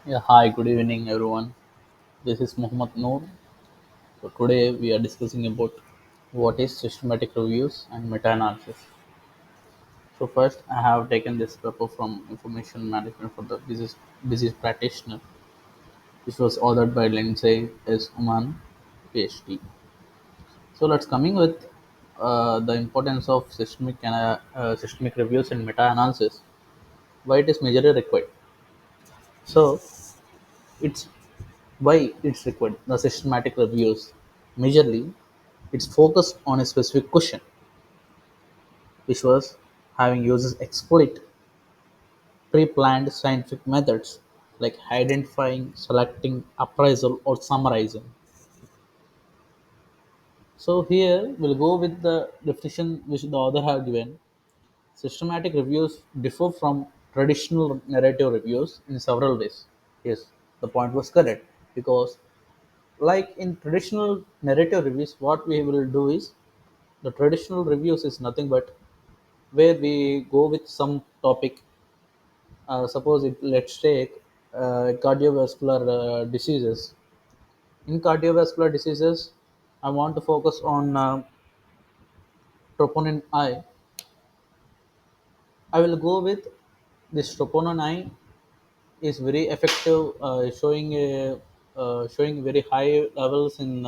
Yeah, hi, good evening, everyone. This is Muhammad Noor. So today we are discussing about what is systematic reviews and meta-analysis. So first, I have taken this paper from Information Management for the Business Practitioner, which was authored by Lindsay S. Uman, PhD. So let's coming with the importance of systemic reviews and meta-analysis. Why it is majorly required. So it's why it's required. The systematic reviews majorly it's focused on a specific question, which was having users exploit pre-planned scientific methods like identifying, selecting, appraisal, or summarizing. So here we'll go with the definition which the author have given. Systematic reviews differ from traditional narrative reviews in several ways. Yes, the point was correct because like in traditional narrative reviews, what we will do is the traditional reviews is nothing but where we go with some topic. Suppose let's take cardiovascular diseases. In cardiovascular diseases, I want to focus on troponin I. I will go with this troponin I is very effective, showing very high levels in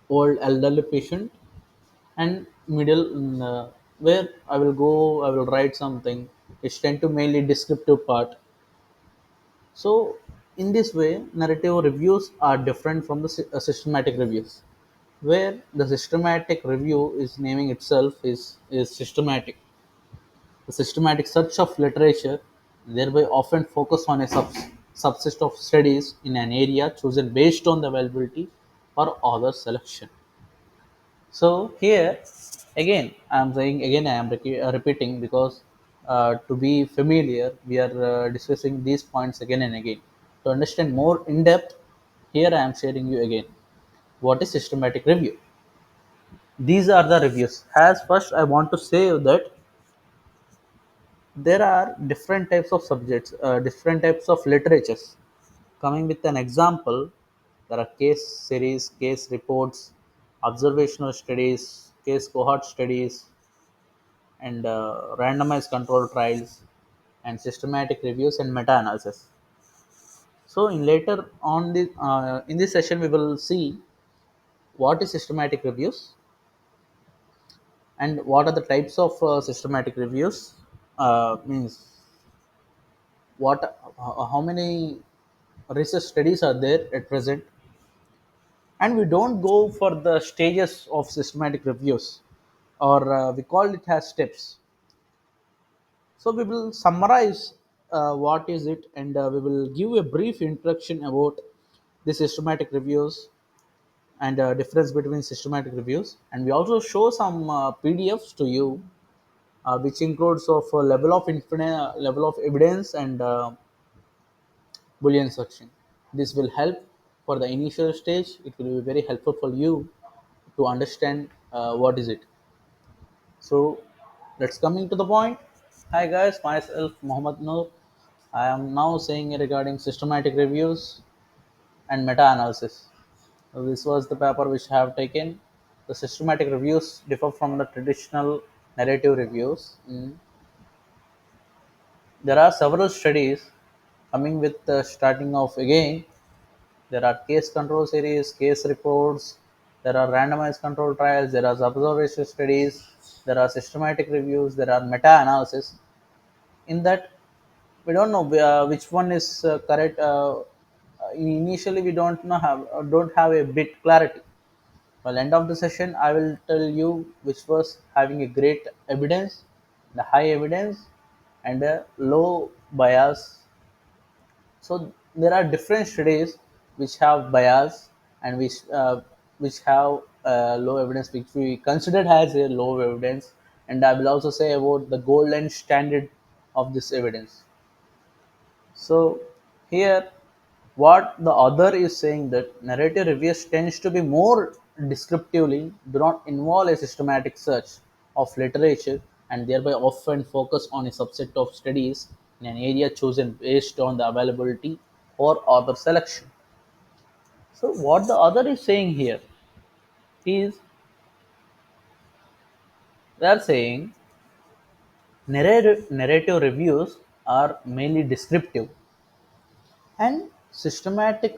old elderly patient and middle where I will go, I will write something. It's tend to mainly descriptive part. So in this way, narrative reviews are different from the systematic reviews, where the systematic review is naming itself is systematic. The systematic search of literature thereby often focus on a subset of studies in an area chosen based on the availability or other selection. So here again, I'm saying again, I am repeating because to be familiar, we are discussing these points again and again. To understand more in depth, here I am sharing you again what is systematic review. These are the reviews. As first, I want to say that there are different types of subjects, different types of literatures. Coming with an example, there are case series, case reports, observational studies, case cohort studies, and randomized control trials, and systematic reviews and meta-analysis. So, in later on in this session, we will see what is systematic reviews and what are the types of systematic reviews. Means how many research studies are there at present, and we don't go for the stages of systematic reviews, or we call it as steps. So we will summarize what is it, and we will give a brief introduction about the systematic reviews and difference between systematic reviews, and we also show some PDFs to you, which includes of level of evidence and Boolean searching. This will help for the initial stage. It will be very helpful for you to understand what is it. So let's coming to the point. Hi guys, myself Muhammad Noor. I am now saying regarding systematic reviews and meta-analysis. So this was the paper which I have taken. The systematic reviews differ from the traditional narrative reviews. There are several studies coming with the starting of again. There are case control series, case reports, there are randomized control trials, there are observation studies, there are systematic reviews, there are meta analysis. In that, we don't know which one is correct. Initially, we don't have a bit clarity. Well, end of the session, I will tell you which was having a great evidence, the high evidence, and a low bias. So there are different studies which have bias and which have low evidence, which we considered as a low evidence. And I will also say about the golden standard of this evidence. So here, what the author is saying that narrative reviews tends to be more descriptively, do not involve a systematic search of literature, and thereby often focus on a subset of studies in an area chosen based on the availability or author selection. So, what the author is saying here is they are saying narrative reviews are mainly descriptive, and systematic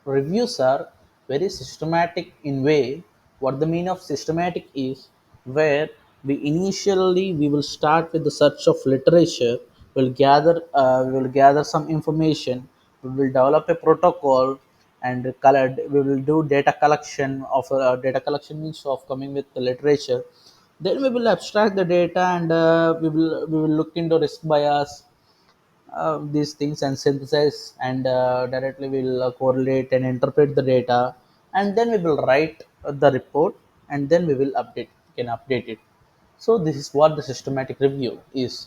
reviews are very systematic in way. What the meaning of systematic is, where we will start with the search of literature. We will gather some information. We will develop a protocol and we will do data collection. Of data collection means of coming with the literature. Then we will abstract the data, and we will look into risk bias, these things, and synthesize, and directly we'll correlate and interpret the data, and then we will write the report, and then we can update it. So this is what the systematic review is.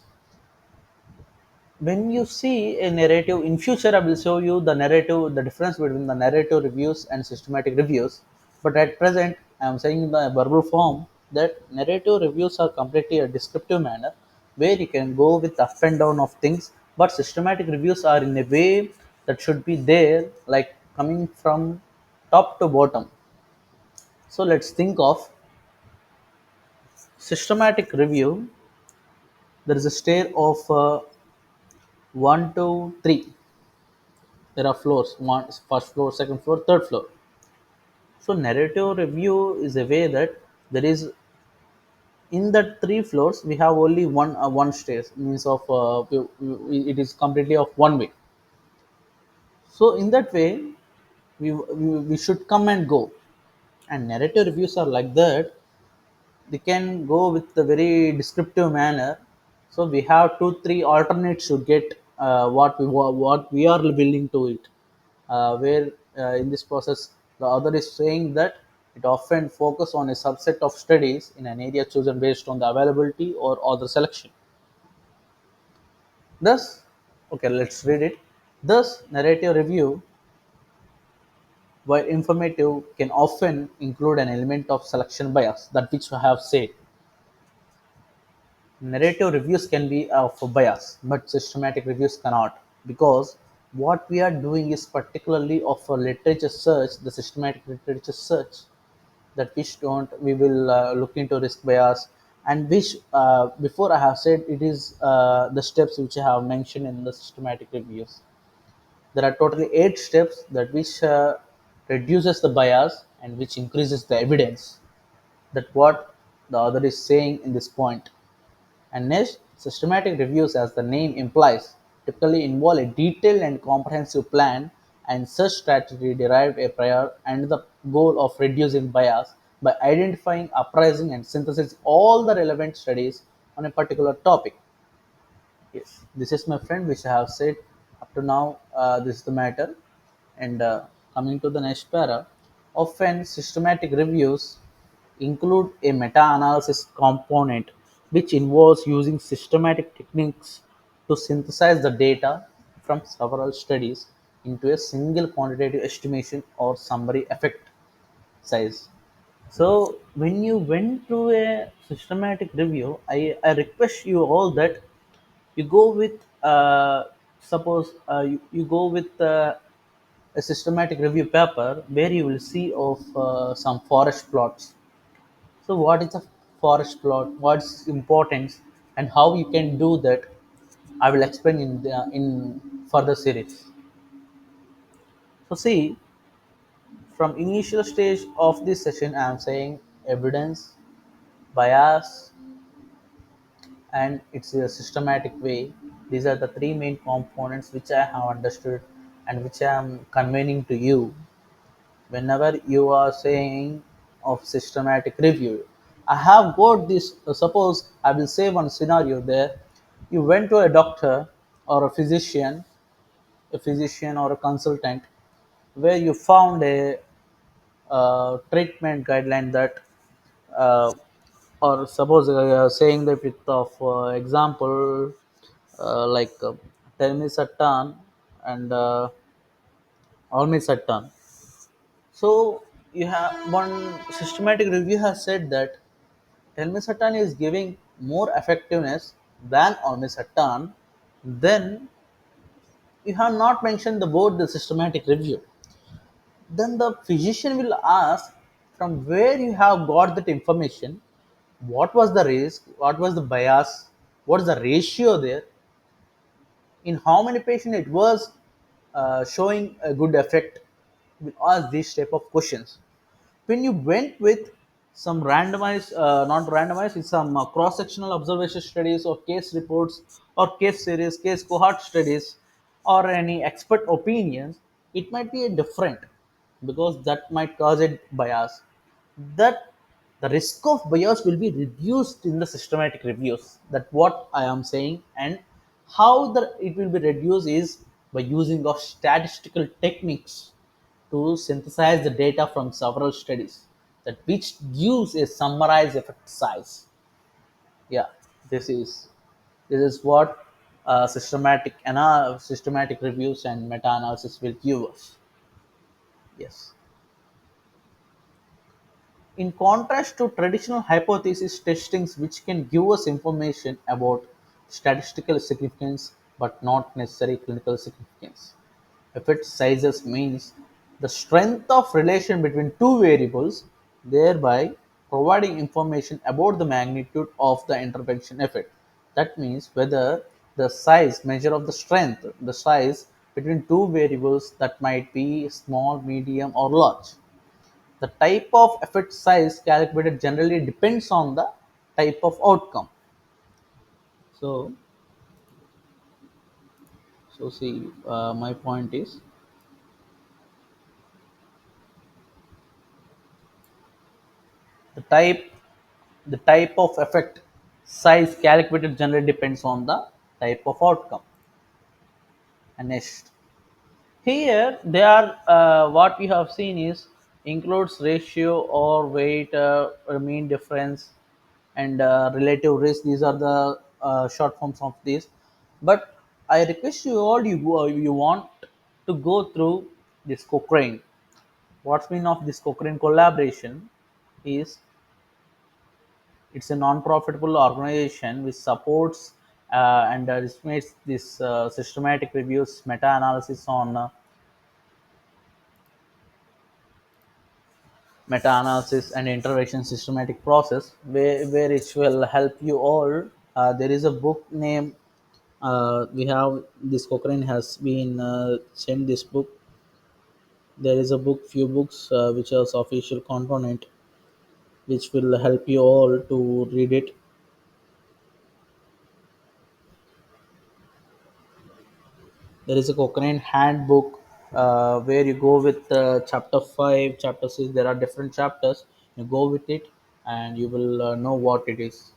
When you see a narrative in future, I will show you the difference between the narrative reviews and systematic reviews. But at present, I am saying in the verbal form that narrative reviews are completely a descriptive manner, where you can go with up and down of things, but systematic reviews are in a way that should be there, like coming from top to bottom. So let's think of systematic review. There is a stair of 1 to 3. There are floors: one, first floor, second floor, third floor. So narrative review is a way that there is, in that three floors we have only one stairs, means of it is completely of one way. So in that way, we should come and go. And narrative reviews are like that. They can go with a very descriptive manner. So we have two three alternates to get what we are willing to it, where in this process the author is saying that it often focus on a subset of studies in an area chosen based on the availability or author selection. Thus, okay, let's read it. Thus, narrative review, while informative, can often include an element of selection bias, that which I have said. Narrative reviews can be of bias, but systematic reviews cannot, because what we are doing is particularly of a literature search, the systematic literature search, that which don't we will look into risk bias, and which before I have said it is the steps which I have mentioned in the systematic reviews. There are totally 8 steps that which reduces the bias and which increases the evidence. That what the author is saying in this point. And next, systematic reviews, as the name implies, typically involve a detailed and comprehensive plan and search strategy derived a prior and the goal of reducing bias by identifying, appraising, and synthesizing all the relevant studies on a particular topic. Yes, this is my friend, which I have said up to now. This is the matter. And coming to the next para, often systematic reviews include a meta-analysis component, which involves using systematic techniques to synthesize the data from several studies into a single quantitative estimation or summary effect size. So when you went through a systematic review, I request you all that you go with suppose you go with a systematic review paper, where you will see of some forest plots. So what is a forest plot, what's importance, and how you can do that, I will explain in further series. So see, from initial stage of this session I am saying evidence, bias, and it's a systematic way. These are the three main components which I have understood and which I am conveying to you whenever you are saying of systematic review. I have got this. Suppose I will say one scenario there. You went to a doctor or a physician or a consultant, where you found a treatment guideline that uh, or suppose saying the with of example, like telmisartan and olmesartan. So you have one systematic review has said that telmisartan is giving more effectiveness than olmesartan, Then you have not mentioned the word the systematic review. Then the physician will ask from where you have got that information, what was the risk, what was the bias, what is the ratio there, in how many patients it was showing a good effect. Will ask these type of questions. When you went with some randomized, not randomized, it's some cross-sectional observation studies or case reports or case series, case cohort studies, or any expert opinions, it might be a different, because that might cause a bias. That the risk of bias will be reduced in the systematic reviews. That what I am saying, and how the it will be reduced is by using of statistical techniques to synthesize the data from several studies, that which gives a summarized effect size. Yeah, this is this is what systematic reviews and meta-analysis will give us. Yes. In contrast to traditional hypothesis testings, which can give us information about statistical significance but not necessarily clinical significance. Effect sizes means the strength of relation between two variables, thereby providing information about the magnitude of the intervention effect. That means whether the size measure of the strength, the size between two variables that might be small, medium, or large. The type of effect size calculated generally depends on the type of outcome. So, see, my point is the type the type of effect size calculated generally depends on the type of outcome. And next, here they are what we have seen is includes ratio or weight, mean difference, and relative risk. These are the short forms of this. But I request you all, you want to go through this Cochrane. What's mean of this Cochrane collaboration is it's a non-profitable organization which supports and estimates this systematic reviews, meta-analysis on meta-analysis and intervention systematic process, where it will help you all. There is a book named we have this Cochrane has been sent this book. There is a book, few books which is official component, which will help you all to read it. There is a Cochrane handbook where you go with chapter 5, chapter 6. There are different chapters. You go with it and you will know what it is.